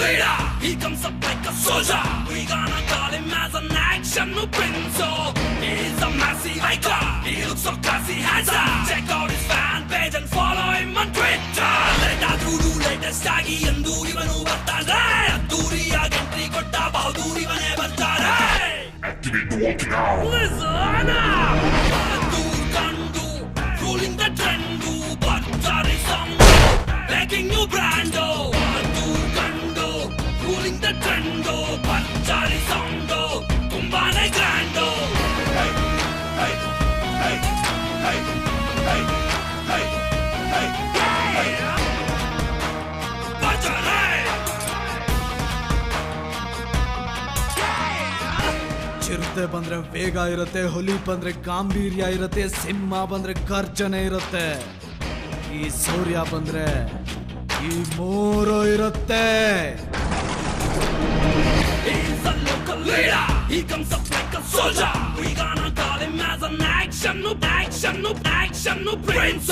leader. He comes up like a soldier. We gonna call him as an action prince. He's a massive icon. He looks so classy, handsome. Check out his fan page and follow him on Twitter. Let us do latest agi endu ivanu bartane. Adduriyagi entry kotta bahuduri vane bartane. Activate the walking hour. Listen up. Kandu ruling the trend. Bhattari song making new brand. Kandu ruling the trend. Bhattari song tumbane grand. Hey hey hey hey hey hey hey hey Bhattari. ಚಿರತೆ ಬಂದ್ರೆ ವೇಗ ಇರುತ್ತೆ, ಹುಲಿ ಬಂದ್ರೆ ಗಾಂಭೀರ್ಯ ಇರುತ್ತೆ, ಸಿಂಹ ಬಂದ್ರೆ ಗರ್ಜನೆ ಇರುತ್ತೆ. ಈ ಸೂರ್ಯ ಬಂದ್ರೆ ಈ ಮೂರು ಇರುತ್ತೆ. He's a local leader. He comes up like a soldier. We gonna call him as an action prince.